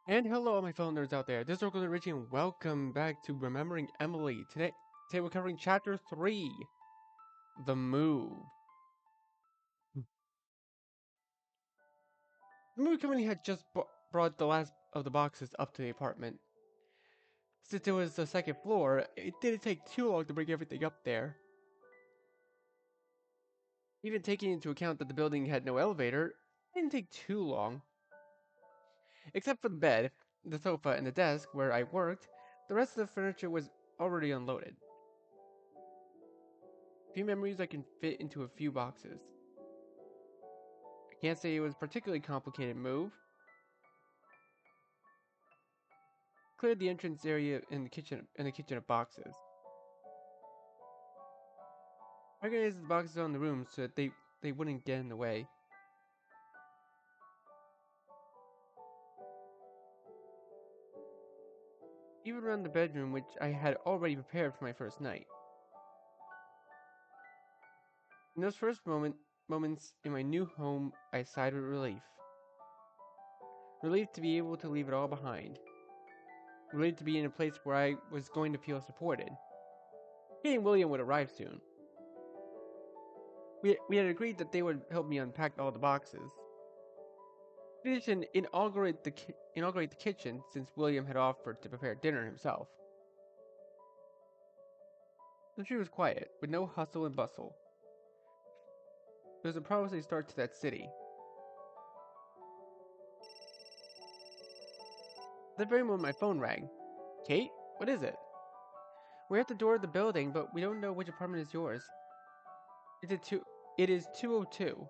And hello, all my fellow nerds out there. This is Orko Richie, and welcome back to Remembering Emily. Today we're covering Chapter 3, The Move. The movie company had just brought the last of the boxes up to the apartment. Since it was the second floor, it didn't take too long to bring everything up there. Even taking into account that the building had no elevator, it didn't take too long. Except for the bed, the sofa, and the desk where I worked, the rest of the furniture was already unloaded. Few memories I can fit into a few boxes. I can't say it was a particularly complicated move. Cleared the entrance area in the kitchen of boxes. Organized the boxes on the room so that they wouldn't get in the way. Even around the bedroom, which I had already prepared for my first night. In those moments in my new home, I sighed with relief. Relief to be able to leave it all behind. Relief to be in a place where I was going to feel supported. He and William would arrive soon. We had agreed that they would help me unpack all the boxes. In addition, inaugurate the kitchen since William had offered to prepare dinner himself. The street was quiet, with no hustle and bustle. It was a promising start to that city. At the very moment my phone rang. Kate? What is it? We're at the door of the building, but we don't know which apartment is yours. It is 202.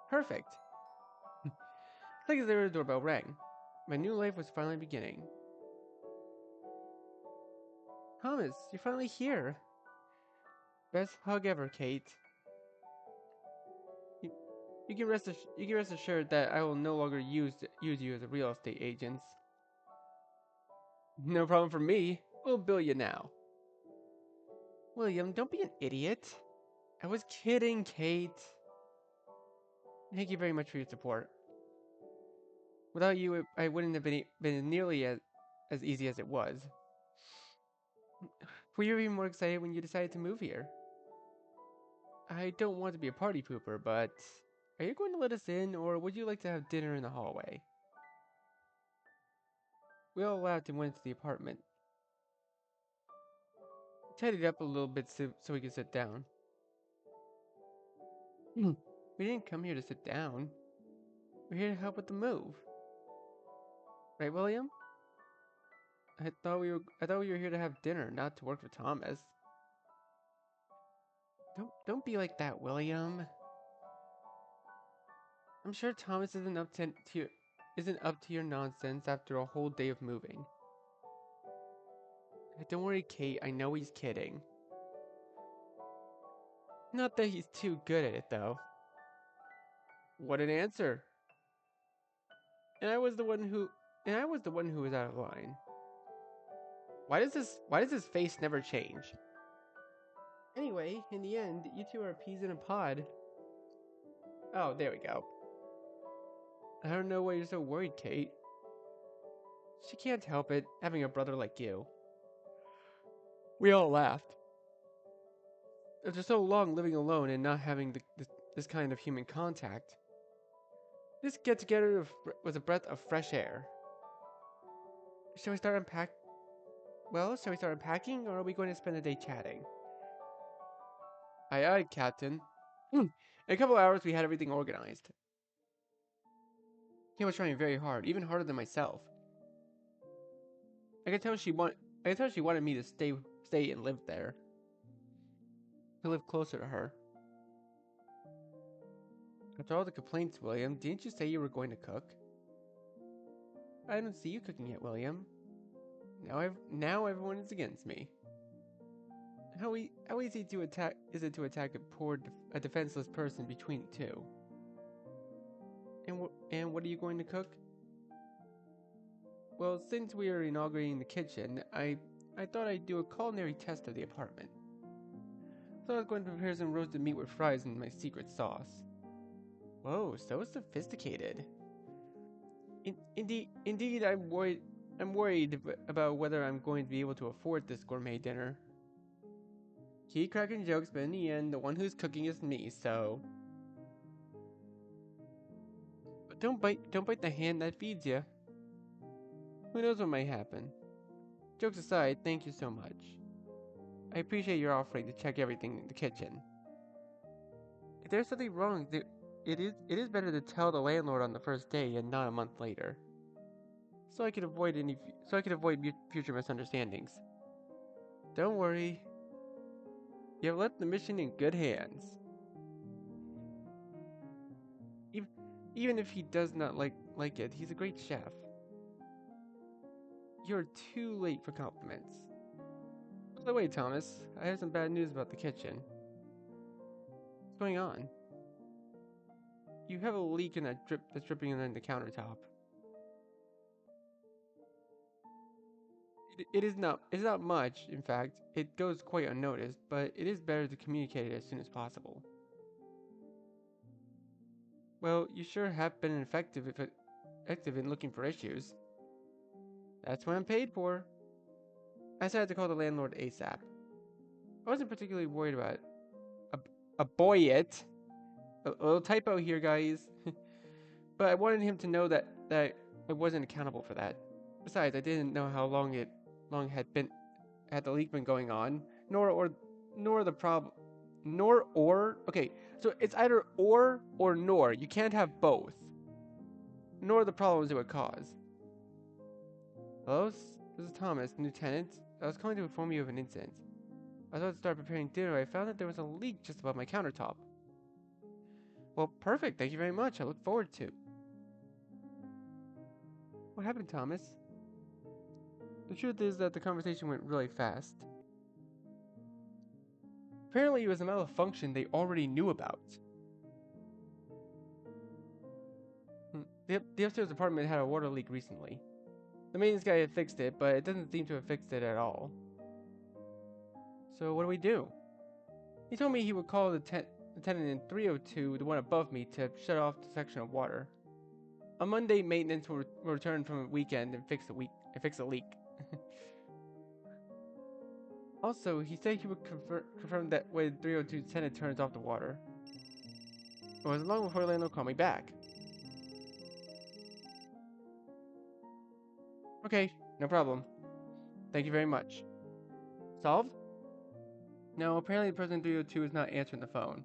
Perfect. Like as the doorbell rang. My new life was finally beginning. Thomas, you're finally here. Best hug ever, Kate. You, you can rest assured that I will no longer use you as a real estate agent. No problem for me. We'll bill you now. William, don't be an idiot. I was kidding, Kate. Thank you very much for your support. Without you, I wouldn't have been nearly as easy as it was. Were you even more excited when you decided to move here? I don't want to be a party pooper, but are you going to let us in, or would you like to have dinner in the hallway? We all laughed and went to the apartment. Tidied up a little bit so we could sit down. We didn't come here to sit down. We're here to help with the move. Right, William? I thought we were here to have dinner, not to work for Thomas. Don't be like that, William. I'm sure Thomas isn't up to your nonsense after a whole day of moving. Don't worry, Kate, I know he's kidding. Not that he's too good at it though. What an answer. And I was the one who was out of line. Why does his face never change? Anyway, in the end, you two are peas in a pod. Oh, there we go. I don't know why you're so worried, Kate. She can't help it, having a brother like you. We all laughed. After so long living alone and not having this kind of human contact, this get-together was a breath of fresh air. Shall we start unpack? Well, shall we start unpacking, or are we going to spend the day chatting? Aye aye, Captain. In a couple hours, we had everything organized. Kim was trying very hard, even harder than myself. I could tell she wanted me to stay and live there. To live closer to her. After all the complaints, William, didn't you say you were going to cook? I don't see you cooking yet, William. Now everyone is against me. How easy is it to attack a defenseless person between two? And what are you going to cook? Well, since we are inaugurating the kitchen, I thought I'd do a culinary test of the apartment. So I was going to prepare some roasted meat with fries and my secret sauce. Whoa, so sophisticated. Indeed, I'm worried. I'm worried about whether I'm going to be able to afford this gourmet dinner. Keep cracking jokes, but in the end, the one who's cooking is me. So, but don't bite the hand that feeds you. Who knows what might happen? Jokes aside, thank you so much. I appreciate your offering to check everything in the kitchen. If there's something wrong, it is better to tell the landlord on the first day and not a month later, so I can avoid future misunderstandings. Don't worry, you have left the mission in good hands. Even, even if he does not like it, he's a great chef. You're too late for compliments. By the way, Thomas, I have some bad news about the kitchen. What's going on? You have a leak in that's dripping on the countertop. It's not much, in fact. It goes quite unnoticed, but it is better to communicate it as soon as possible. Well, you sure have been effective in looking for issues. That's what I'm paid for. I decided to call the landlord ASAP. I wasn't particularly worried about it. A boy it. A little typo here, guys. But I wanted him to know that I wasn't accountable for that. Besides, I didn't know how long had the leak been going on, nor the problem, nor or. Okay, so it's either or nor. You can't have both. Nor the problems it would cause. Hello, this is Thomas, new tenant. I was calling to inform you of an incident. I was about to start preparing dinner. I found that there was a leak just above my countertop. Well, perfect. Thank you very much. I look forward to. What happened, Thomas? The truth is that the conversation went really fast. Apparently, it was a malfunction they already knew about. The upstairs apartment had a water leak recently. The maintenance guy had fixed it, but it doesn't seem to have fixed it at all. So what do we do? He told me he would call the tenant in 302, the one above me, to shut off the section of water. On Monday, maintenance will return from a weekend and fix the leak. Also, he said he would confirm that when 302 tenant turns off the water. It wasn't long before landlord called me back. Okay, no problem. Thank you very much. Solved? No, apparently the person in 302 is not answering the phone.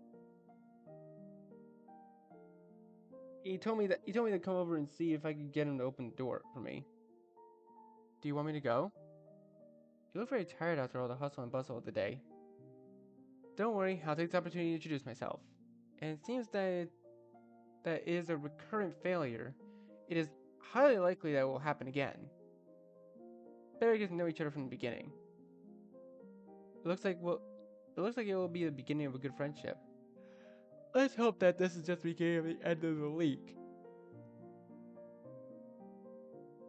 He told me to come over and see if I could get him to open the door for me. Do you want me to go? You look very tired after all the hustle and bustle of the day. Don't worry, I'll take this opportunity to introduce myself. And it seems that it is a recurrent failure. It is highly likely that it will happen again. Better get to know each other from the beginning. It looks like it will be the beginning of a good friendship. Let's hope that this is just the beginning of the end of the leak.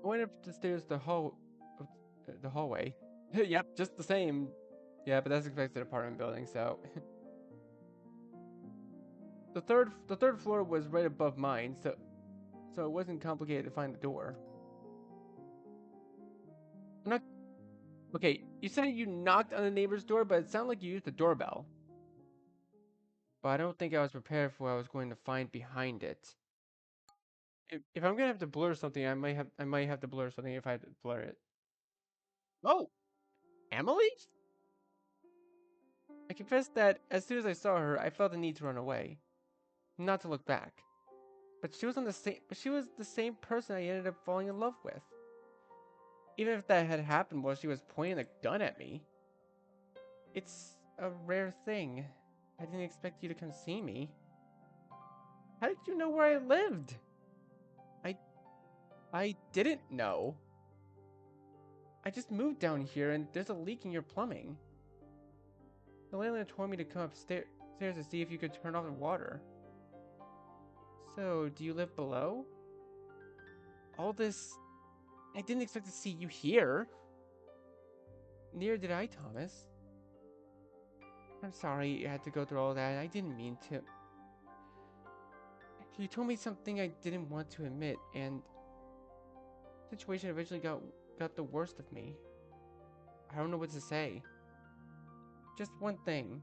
I went up the stairs to the hallway. Yep, just the same. Yeah, but that's expected apartment building, so the third floor was right above mine, so it wasn't complicated to find the door. I'm not Okay, you said you knocked on the neighbor's door, but it sounded like you used the doorbell. But I don't think I was prepared for what I was going to find behind it. If I'm gonna have to blur something, I might have to blur something if I have to blur it. Oh, Emily? I confess that as soon as I saw her, I felt the need to run away, not to look back. But she was the same person I ended up falling in love with. Even if that had happened while she was pointing a gun at me. It's a rare thing. I didn't expect you to come see me. How did you know where I lived? I didn't know. I just moved down here and there's a leak in your plumbing. The landlord told me to come upstairs to see if you could turn off the water. So, do you live below? All this... I didn't expect to see you here. Neither did I, Thomas. I'm sorry you had to go through all that. I didn't mean to. You told me something I didn't want to admit, and Situation eventually got the worst of me. I don't know what to say. Just one thing.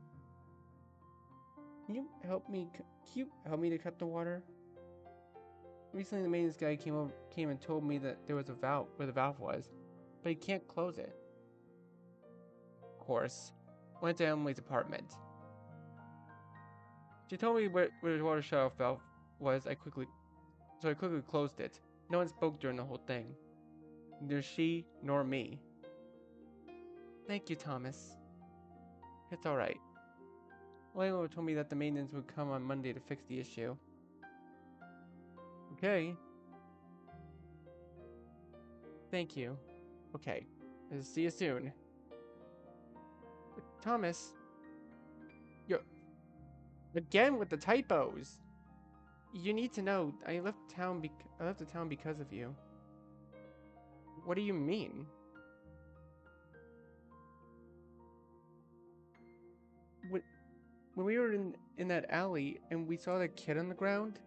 Can you help me? Can you help me to cut the water? Recently, the maintenance guy came and told me that there was a valve where the valve was, but he can't close it. Of course, went to Emily's apartment. She told me where the water shut-off valve was. I quickly closed it. No one spoke during the whole thing. Neither she nor me. Thank you, Thomas. It's alright. Layla told me that the maintenance would come on Monday to fix the issue. Okay. Thank you. Okay. See you soon. But Thomas, you're again with the typos. You need to know I left the town because of you. What do you mean? When we were in that alley and we saw that kid on the ground.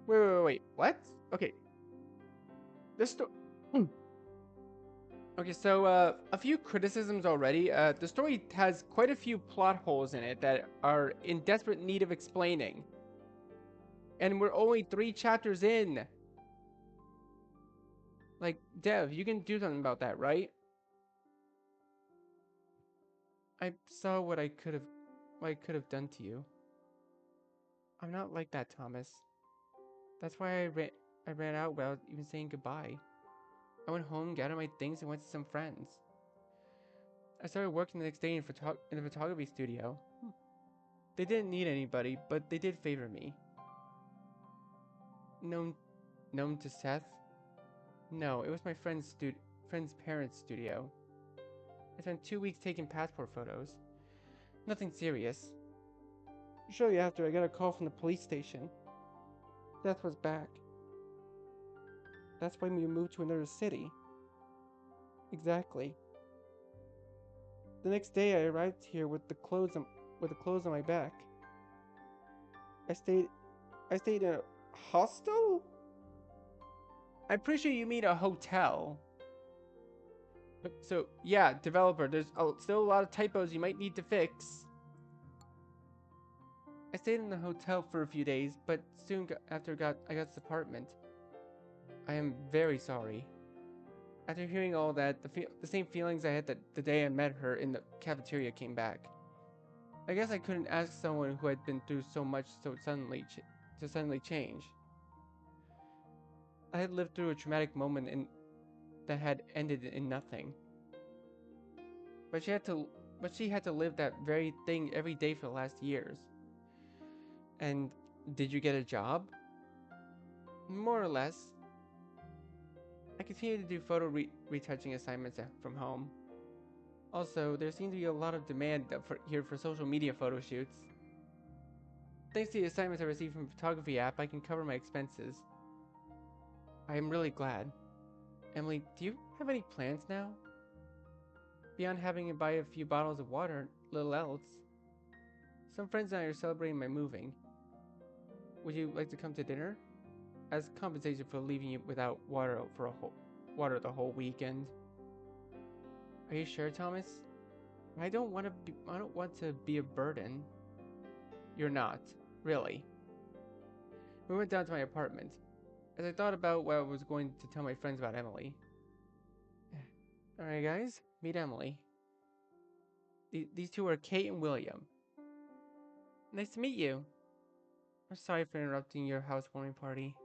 Wait. What? Okay. This story. Okay, so a few criticisms already. The story has quite a few plot holes in it that are in desperate need of explaining. And we're only 3 chapters in. Like, Dev, you can do something about that, right? I saw what I could have done to you. I'm not like that, Thomas. That's why I ran out without even saying goodbye. I went home, gathered my things, and went to some friends. I started working the next day in the photography studio. They didn't need anybody, but they did favor me. Known to Seth? No, it was my friend's parents' studio. I spent 2 weeks taking passport photos. Nothing serious. Shortly after, I got a call from the police station. Seth was back. That's why we moved to another city. Exactly. The next day, I arrived here with the clothes on my back. I stayed in a hostel? I'm pretty sure you mean a hotel. So, yeah, developer, there's still a lot of typos you might need to fix. I stayed in the hotel for a few days, but soon after I got this apartment. I am very sorry. After hearing all that, the same feelings I had the day I met her in the cafeteria came back. I guess I couldn't ask someone who had been through so much to suddenly change. I had lived through a traumatic moment that had ended in nothing. But she had to live that very thing every day for the last years. And did you get a job? More or less. I continue to do photo retouching assignments from home. Also, there seems to be a lot of demand here for social media photo shoots. Thanks to the assignments I received from the photography app, I can cover my expenses. I am really glad. Emily, do you have any plans now? Beyond having to buy a few bottles of water, little else. Some friends and I are celebrating my moving. Would you like to come to dinner? As compensation for leaving you without water the whole weekend. Are you sure, Thomas? I don't want to be a burden. You're not, really. We went down to my apartment. As I thought about what I was going to tell my friends about Emily. Alright guys, meet Emily. These two are Kate and William. Nice to meet you. I'm sorry for interrupting your housewarming party.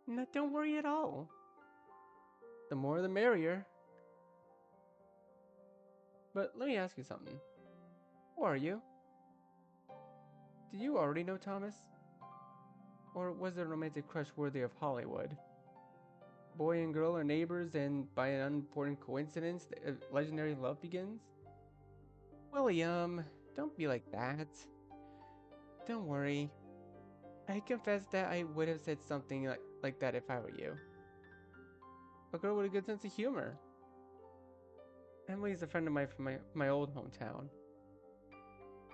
No, don't worry at all. The more the merrier. But let me ask you something. Who are you? Did you already know Thomas? Or was it a romantic crush worthy of Hollywood? Boy and girl are neighbors, and by an unimportant coincidence, a legendary love begins? William, don't be like that. Don't worry. I confess that I would have said something like that if I were you. A girl with a good sense of humor. Emily's a friend of mine from my old hometown.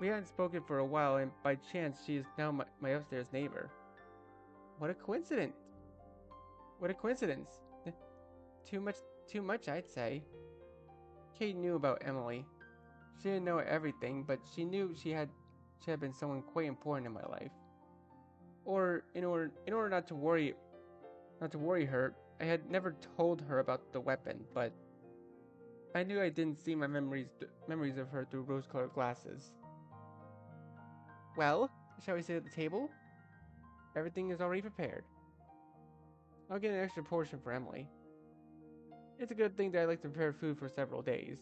We hadn't spoken for a while, and by chance, she is now my upstairs neighbor. What a coincidence! What a coincidence. Too much, too much, I'd say. Kate knew about Emily. She didn't know everything, but she knew she had been someone quite important in my life. Or in order not to worry her, I had never told her about the weapon, but I knew I didn't see my memories of her through rose-colored glasses. Well, shall we sit at the table? Everything is already prepared. I'll get an extra portion for Emily. It's a good thing that I like to prepare food for several days.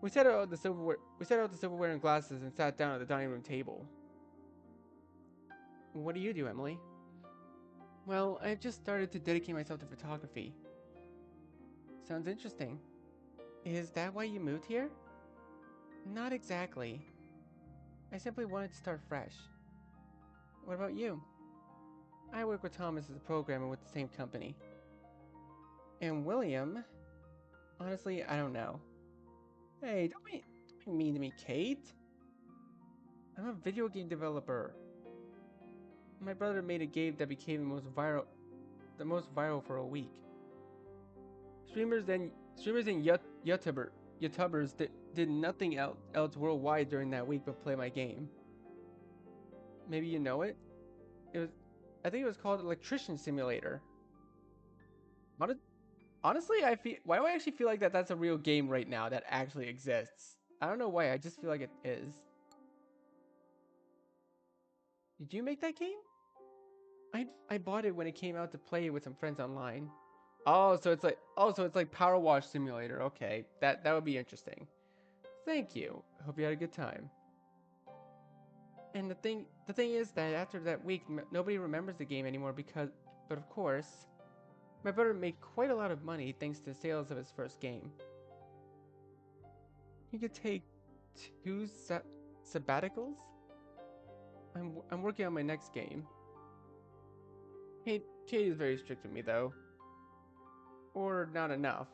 We set out the silverware and glasses and sat down at the dining room table. What do you do, Emily? Well, I've just started to dedicate myself to photography. Sounds interesting. Is that why you moved here? Not exactly. I simply wanted to start fresh. What about you? I work with Thomas as a programmer with the same company. And William? Honestly, I don't know. Hey, don't be mean to me, Kate. I'm a video game developer. My brother made a game that became the most viral for a week. Streamers and YouTubers did nothing else worldwide during that week but play my game. Maybe you know it? I think it was called Electrician Simulator. Honestly, why do I actually feel like that's a real game right now that actually exists? I don't know why, I just feel like it is. Did you make that game? I bought it when it came out to play with some friends online. So it's like Power Wash Simulator. Okay, that would be interesting. Thank you. Hope you had a good time. And the thing is that after that week, nobody remembers the game anymore but of course, my brother made quite a lot of money thanks to sales of his first game. He could take two sabbaticals. I'm working on my next game. Kate is very strict with me though. Or not enough.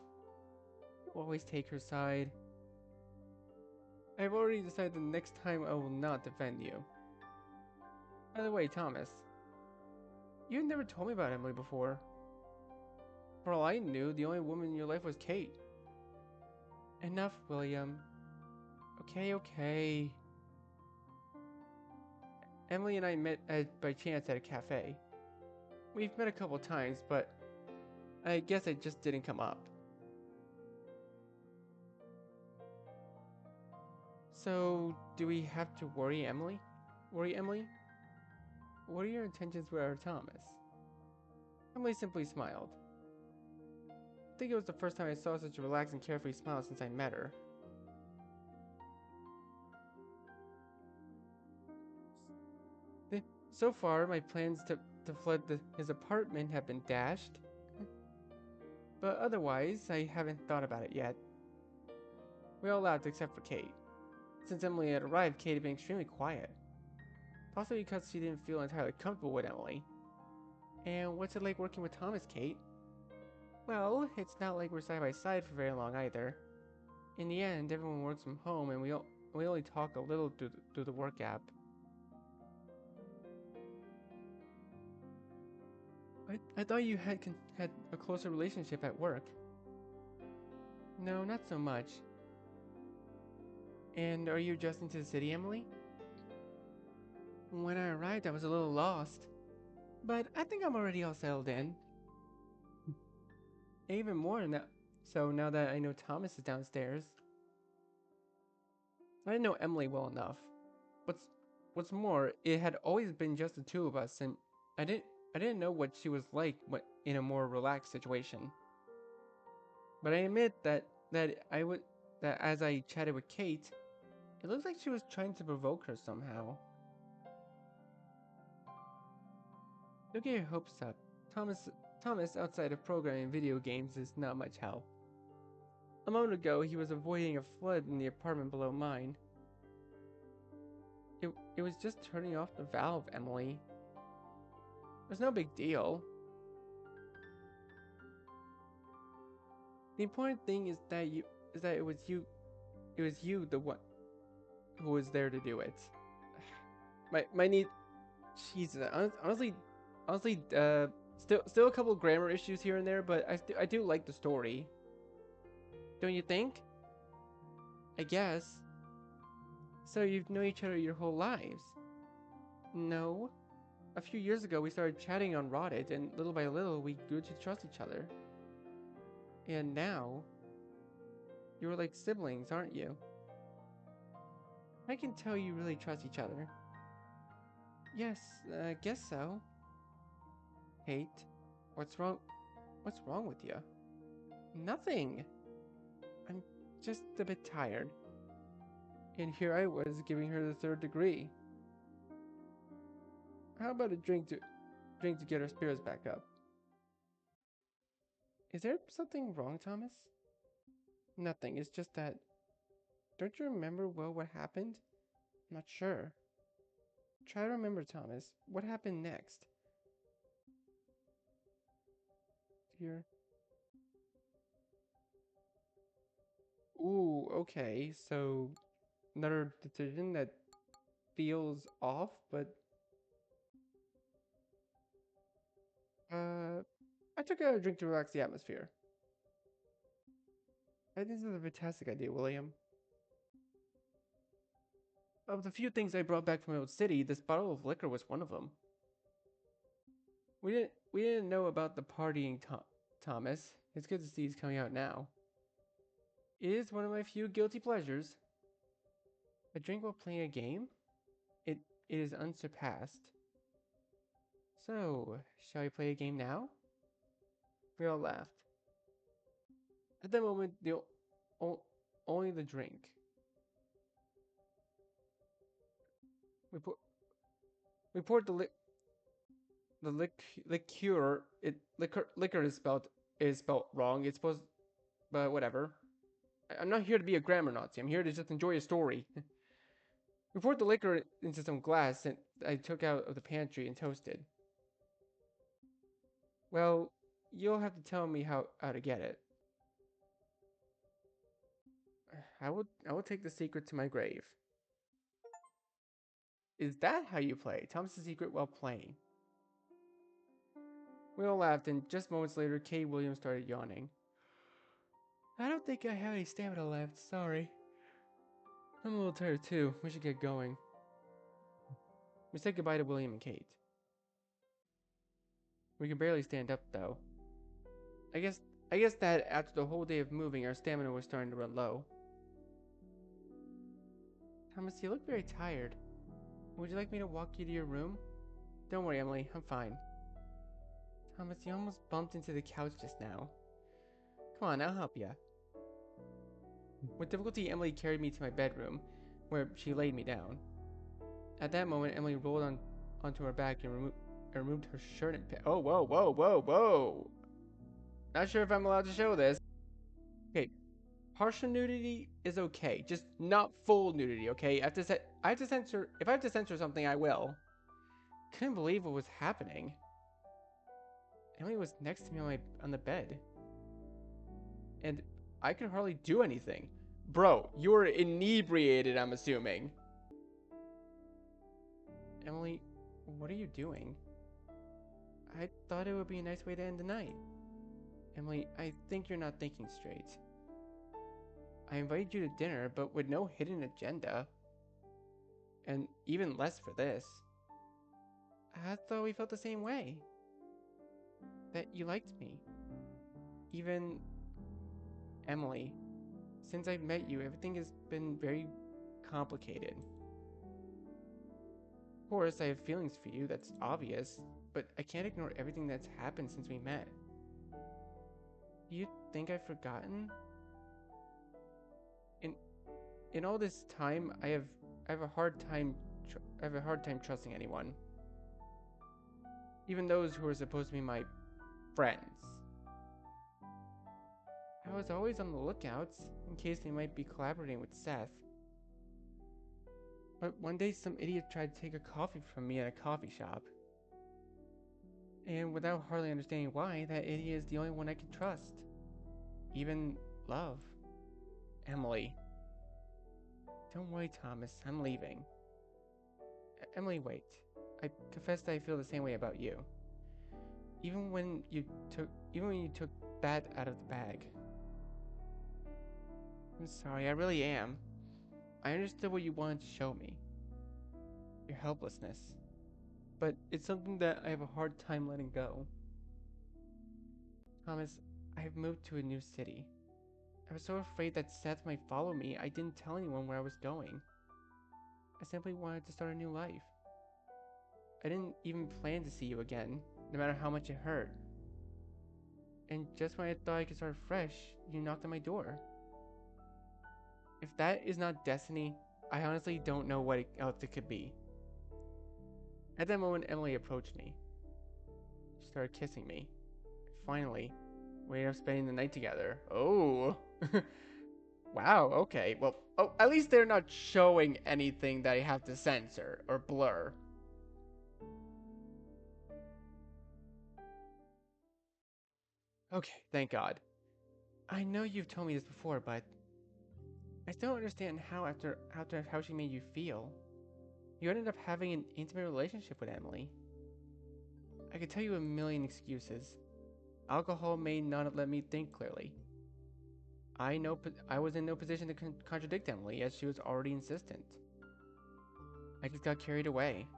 You always take her side. I've already decided the next time I will not defend you. By the way, Thomas, you never told me about Emily before. For all I knew, the only woman in your life was Kate. Enough, William. Okay. Emily and I met by chance at a cafe. We've met a couple times, but I guess it just didn't come up. So, do we have to worry Emily? Worry Emily? What are your intentions with our Thomas? Emily simply smiled. I think it was the first time I saw such a relaxed and carefree smile since I met her. So far, my plans to flood his apartment have been dashed. But otherwise, I haven't thought about it yet. We all laughed except for Kate. Since Emily had arrived, Kate had been extremely quiet. Possibly because she didn't feel entirely comfortable with Emily. And what's it like working with Thomas, Kate? Well, it's not like we're side by side for very long either. In the end, everyone works from home and we only talk a little through the work app. I thought you had a closer relationship at work. No, not so much. And are you adjusting to the city, Emily? When I arrived, I was a little lost. But I think I'm already all settled in. Even more now. So now that I know Thomas is downstairs. I didn't know Emily well enough. What's more, it had always been just the two of us, and I didn't know what she was like in a more relaxed situation. But I admit that as I chatted with Kate, it looked like she was trying to provoke her somehow. Don't get your hopes up. Thomas, outside of programming video games, is not much help. A moment ago, he was avoiding a flood in the apartment below mine. It was just turning off the valve, Emily. It was no big deal. The important thing is that it was you the one who was there to do it. My need, Jesus, honestly, Still a couple grammar issues here and there, but I do like the story. Don't you think? I guess. So you've known each other your whole lives? No. A few years ago, we started chatting on Reddit, and little by little, we grew to trust each other. And now, you're like siblings, aren't you? I can tell you really trust each other. Yes, I guess so. Kate, what's wrong? What's wrong with you? Nothing. I'm just a bit tired. And here I was giving her the third degree. How about a drink to get our spirits back up? Is there something wrong, Thomas? Nothing. It's just that. Don't you remember well what happened? I'm not sure. Try to remember, Thomas. What happened next? Dear. Ooh, okay. So another decision that feels off, but I took a drink to relax the atmosphere. I think this is a fantastic idea, William. Of the few things I brought back from Old City, this bottle of liquor was one of them. We didn't know about the partying, Thomas. It's good to see he's coming out now. It is one of my few guilty pleasures. A drink while playing a game? It is unsurpassed. So, shall we play a game now? We all laughed. At that moment, only the drink. We pour, we poured liqueur. Liquor is spelled wrong. It's supposed, but whatever. I'm not here to be a grammar Nazi. I'm here to just enjoy a story. We poured the liquor into some glass and I took out of the pantry and toasted. Well, you'll have to tell me how to get it. I will take the secret to my grave. Is that how you play? Thomas' secret while playing. We all laughed, and just moments later, Kay Williams started yawning. I don't think I have any stamina left, sorry. I'm a little tired too. We should get going. We said goodbye to William and Kate. We can barely stand up though. I guess that after the whole day of moving, our stamina was starting to run low. Thomas, you look very tired. Would you like me to walk you to your room? Don't worry, Emily, I'm fine. Thomas, you almost bumped into the couch just now. Come on, I'll help you. With difficulty, Emily carried me to my bedroom, where she laid me down. At that moment, Emily rolled onto her back and removed her shirt and pants. Oh, whoa, whoa, whoa, whoa! Not sure if I'm allowed to show this. Okay, partial nudity is okay, just not full nudity. Okay, I have to censor. If I have to censor something, I will. Couldn't believe what was happening. Emily was next to me on the bed, and I could hardly do anything. Bro, you were inebriated, I'm assuming. Emily, what are you doing? I thought it would be a nice way to end the night. Emily, I think you're not thinking straight. I invited you to dinner, but with no hidden agenda. And even less for this. I thought we felt the same way. That you liked me. Even Emily, since I've met you, everything has been very complicated. Of course, I have feelings for you, that's obvious, but I can't ignore everything that's happened since we met. Do you think I've forgotten? In all this time, I have a hard time trusting anyone. Even those who are supposed to be my friends. I was always on the lookout in case they might be collaborating with Seth. But one day some idiot tried to take a coffee from me at a coffee shop. And without hardly understanding why, that idiot is the only one I can trust. Even love. Emily. Don't worry, Thomas, I'm leaving. Emily, wait. I confess that I feel the same way about you. Even when you took that out of the bag. I'm sorry, I really am. I understood what you wanted to show me. Your helplessness. But it's something that I have a hard time letting go. Thomas, I have moved to a new city. I was so afraid that Seth might follow me, I didn't tell anyone where I was going. I simply wanted to start a new life. I didn't even plan to see you again, no matter how much it hurt. And just when I thought I could start fresh, you knocked on my door. If that is not destiny, I honestly don't know what else it could be. At that moment, Emily approached me. She started kissing me. Finally, we ended up spending the night together. Oh. Wow, okay. Well, oh, at least they're not showing anything that I have to censor or blur. Okay, thank God. I know you've told me this before, but I still don't understand how after how she made you feel. You ended up having an intimate relationship with Emily. I could tell you a million excuses. Alcohol may not have let me think clearly. I was in no position to contradict Emily as she was already insistent. I just got carried away.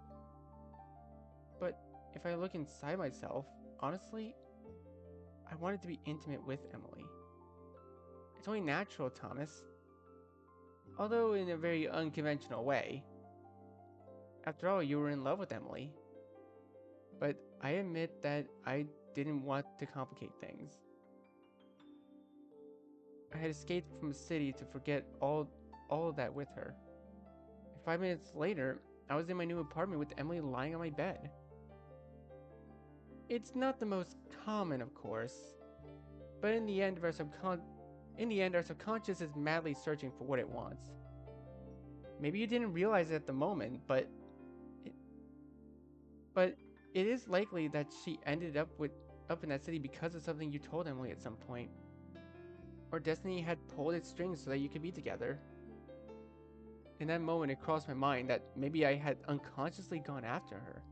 But if I look inside myself, honestly, I wanted to be intimate with Emily. It's only natural, Thomas. Although in a very unconventional way. After all, you were in love with Emily. But I admit that I didn't want to complicate things. I had escaped from the city to forget all of that with her. And 5 minutes later, I was in my new apartment with Emily lying on my bed. It's not the most common, of course, but in the end, our subconscious is madly searching for what it wants. Maybe you didn't realize it at the moment, it, but it is likely that she ended up in that city because of something you told Emily at some point. Or destiny had pulled its strings so that you could be together. In that moment, it crossed my mind that maybe I had unconsciously gone after her.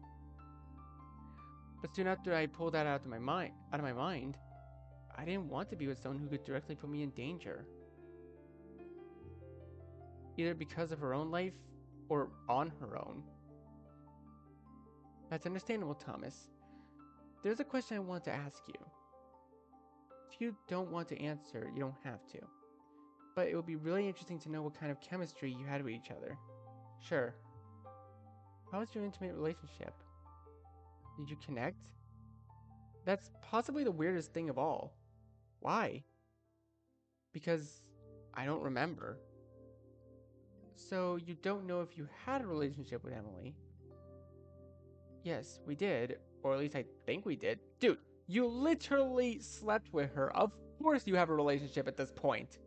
But soon after I pulled that out of my mind, I didn't want to be with someone who could directly put me in danger. Either because of her own life or on her own. That's understandable, Thomas. There's a question I want to ask you. If you don't want to answer, you don't have to. But it would be really interesting to know what kind of chemistry you had with each other. Sure. How was your intimate relationship? Did you connect? That's possibly the weirdest thing of all. Why? Because I don't remember. So you don't know if you had a relationship with Emily? Yes, we did. Or at least I think we did. Dude, you literally slept with her. Of course you have a relationship at this point.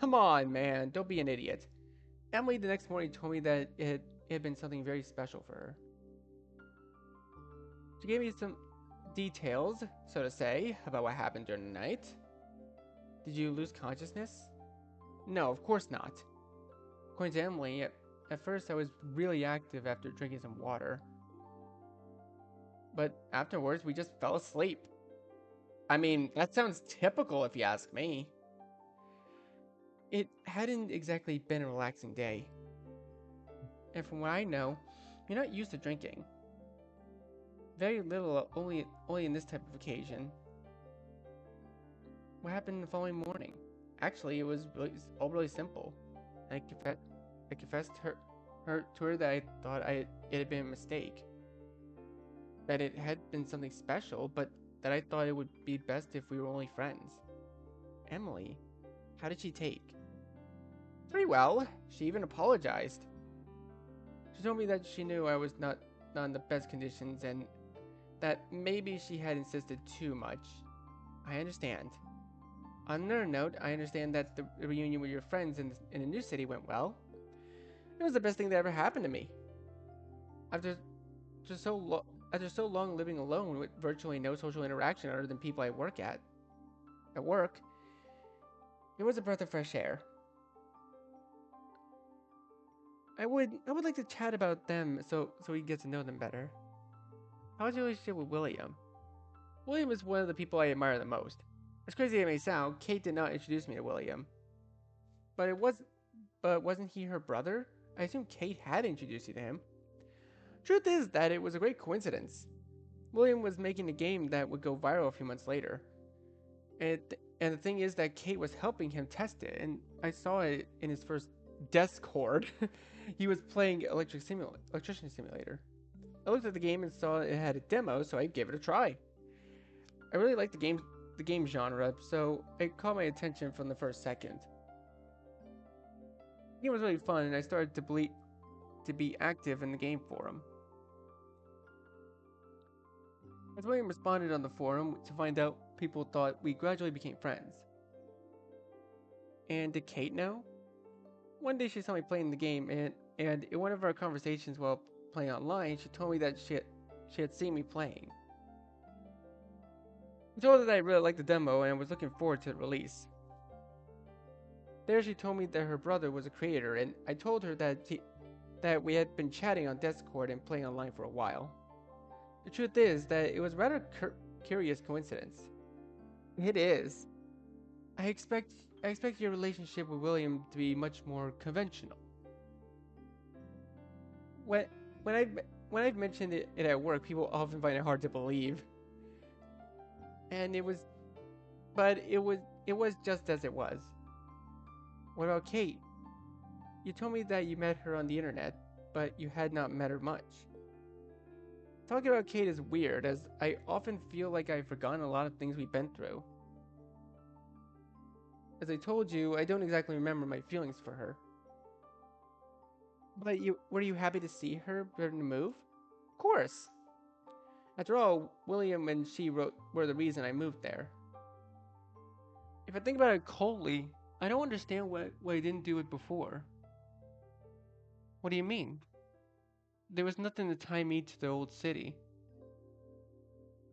Come on, man. Don't be an idiot. Emily the next morning told me that it had been something very special for her. She gave me some details, so to say, about what happened during the night. Did you lose consciousness? No, of course not. According to Emily, at first I was really active after drinking some water. But afterwards, we just fell asleep. I mean, that sounds typical if you ask me. It hadn't exactly been a relaxing day. And from what I know, you're not used to drinking. Very little, only in this type of occasion. What happened the following morning? Actually, it was all really simple. I confessed to her that I thought it had been a mistake. That it had been something special, but that I thought it would be best if we were only friends. Emily, how did she take? Pretty well. She even apologized. She told me that she knew I was not in the best conditions and that maybe she had insisted too much. I understand. On another note, I understand that the reunion with your friends in the new city went well. It was the best thing that ever happened to me. After just after so long living alone with virtually no social interaction other than people I work at work, it was a breath of fresh air. I would like to chat about them so we get to know them better. How was your relationship with William? William is one of the people I admire the most. As crazy as it may sound, Kate did not introduce me to William. But wasn't he her brother? I assume Kate had introduced you to him. Truth is that it was a great coincidence. William was making a game that would go viral a few months later. And the thing is that Kate was helping him test it, and I saw it in his first Discord. He was playing Electrician Simulator. I looked at the game and saw it had a demo, so I gave it a try. I really liked the game genre, so it caught my attention from the first second. The game was really fun, and I started to be active in the game forum. As William responded on the forum to find out, people thought we gradually became friends. And did Kate know? One day she saw me playing the game, and in one of our conversations while playing online, she told me that she had seen me playing. I told her that I really liked the demo and was looking forward to the release. There she told me that her brother was a creator, and I told her that we had been chatting on Discord and playing online for a while. The truth is that it was rather curious coincidence. It is. I expect your relationship with William to be much more conventional. When I've mentioned it at work, people often find it hard to believe. And it was just as it was. What about Kate? You told me that you met her on the internet, but you had not met her much. Talking about Kate is weird, as I often feel like I've forgotten a lot of things we've been through. As I told you, I don't exactly remember my feelings for her. But were you happy to see her during the move? Of course! After all, William and she were the reason I moved there. If I think about it coldly, I don't understand why I didn't do it before. What do you mean? There was nothing to tie me to the old city.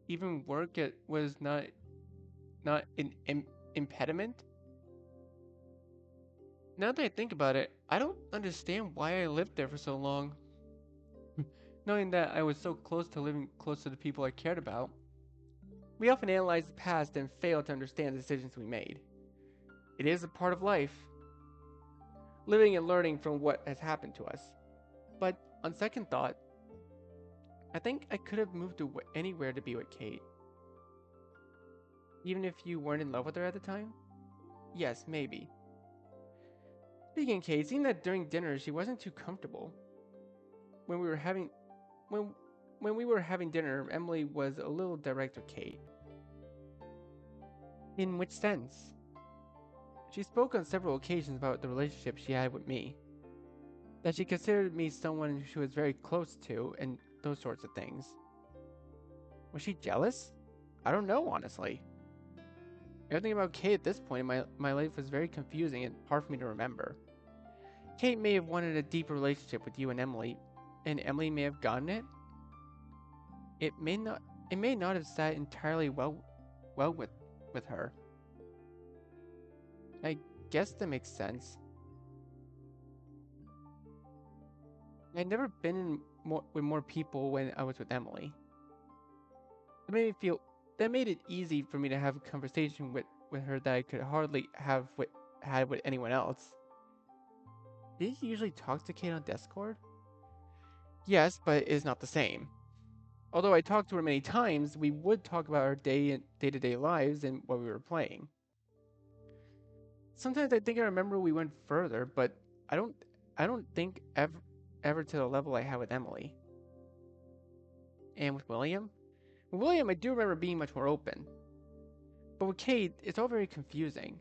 Even work was not an impediment. Now that I think about it, I don't understand why I lived there for so long. Knowing that I was so close to living close to the people I cared about. We often analyze the past and fail to understand the decisions we made. It is a part of life. Living and learning from what has happened to us. But on second thought, I think I could have moved to anywhere to be with Kate. Even if you weren't in love with her at the time? Yes, maybe. Speaking of Kate, it seemed that during dinner she wasn't too comfortable. When we were having dinner, Emily was a little direct with Kate. In which sense? She spoke on several occasions about the relationship she had with me. That she considered me someone she was very close to, and those sorts of things. Was she jealous? I don't know, honestly. Everything about Kate at this point in my life was very confusing and hard for me to remember. Kate may have wanted a deeper relationship with you and Emily may have gotten it. It may not have sat entirely well with her. I guess that makes sense. I'd never been with more people when I was with Emily. That made it easy for me to have a conversation with her that I could hardly have had with anyone else. Did you usually talk to Kate on Discord? Yes, but it is not the same. Although I talked to her many times, we would talk about our day-to-day lives and what we were playing. Sometimes I think I remember we went further, but I don't think ever to the level I had with Emily. And with William? With William, I do remember being much more open. But with Kate, it's all very confusing.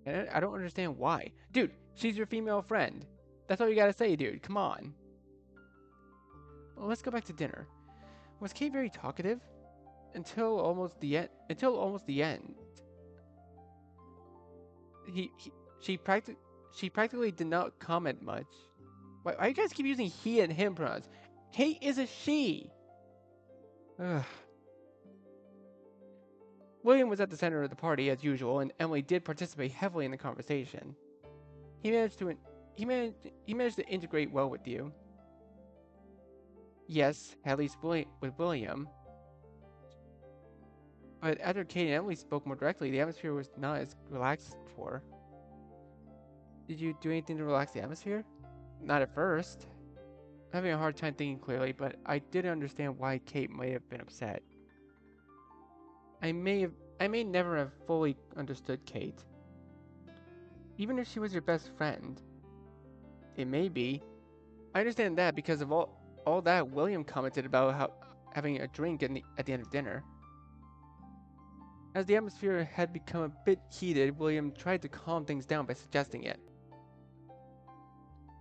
And I don't understand why. Dude, she's your female friend. That's all you gotta say, dude. Come on. Well, let's go back to dinner. Was Kate very talkative? Until almost the end. She practically did not comment much. Why you guys keep using he and him pronouns? Kate is a she. Ugh. William was at the center of the party as usual, and Emily did participate heavily in the conversation. He managed to integrate well with you. Yes, at least with William. But after Kate and Emily spoke more directly, the atmosphere was not as relaxed as before. Did you do anything to relax the atmosphere? Not at first. I'm having a hard time thinking clearly, but I did understand why Kate might have been upset. I may never have fully understood Kate. Even if she was your best friend. It may be. I understand that because of all that William commented about how having a drink at the end of dinner. As the atmosphere had become a bit heated, William tried to calm things down by suggesting it.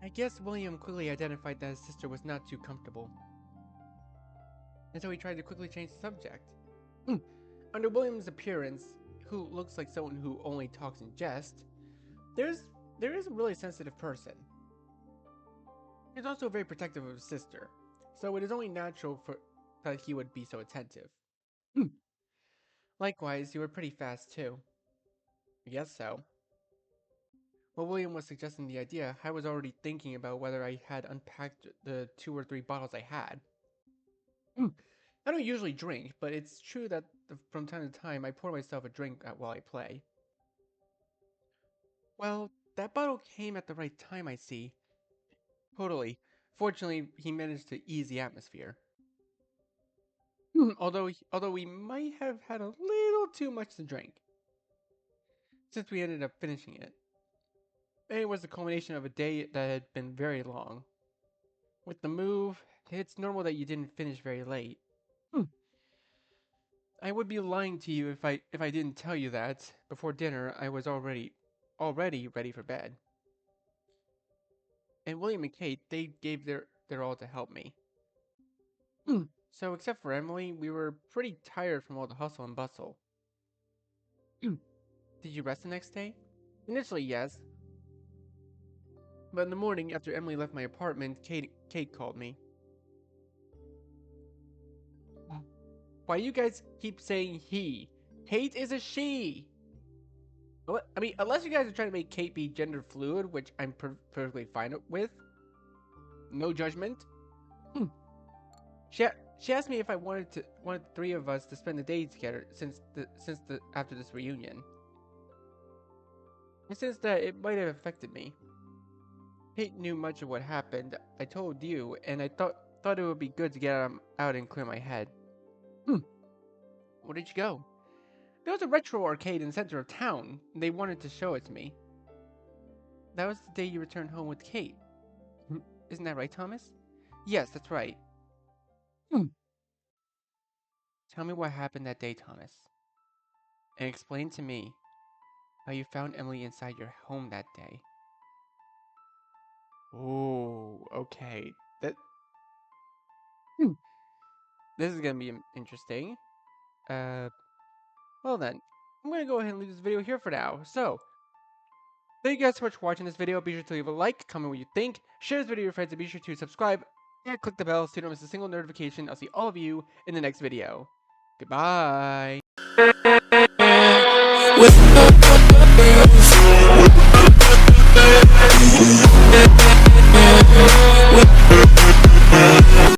I guess William quickly identified that his sister was not too comfortable. And so he tried to quickly change the subject. Under William's appearance, who looks like someone who only talks in jest, there is a really sensitive person. He's also very protective of his sister, so it is only natural that he would be so attentive. Likewise, you were pretty fast too. I guess so. While William was suggesting the idea, I was already thinking about whether I had unpacked the 2 or 3 bottles I had. I don't usually drink, but it's true that from time to time I pour myself a drink while I play. Well, that bottle came at the right time, I see. Totally. Fortunately, he managed to ease the atmosphere. Although we might have had a little too much to drink, since we ended up finishing it. It was the culmination of a day that had been very long. With the move, it's normal that you didn't finish very late. I would be lying to you if I didn't tell you that before dinner I was already ready for bed. And William and Kate, they gave their all to help me. So except for Emily, we were pretty tired from all the hustle and bustle. Did you rest the next day? Initially, yes. But in the morning, after Emily left my apartment, Kate called me. Why you guys keep saying he? Kate is a she! I mean, unless you guys are trying to make Kate be gender fluid, which I'm perfectly fine with. No judgment. She asked me if I wanted the 3 of us to spend the day together after this reunion. And since that it might have affected me. Kate knew much of what happened. I told you, and I thought it would be good to get out and clear my head. Where did you go? There was a retro arcade in the center of town. They wanted to show it to me. That was the day you returned home with Kate. Isn't that right, Thomas? Yes, that's right. Tell me what happened that day, Thomas. And explain to me how you found Emily inside your home that day. Oh, okay. This is gonna be interesting. Well then, I'm gonna go ahead and leave this video here for now. So, thank you guys so much for watching this video. Be sure to leave a like, comment what you think, share this video with your friends, and be sure to subscribe and click the bell so you don't miss a single notification. I'll see all of you in the next video. Goodbye. With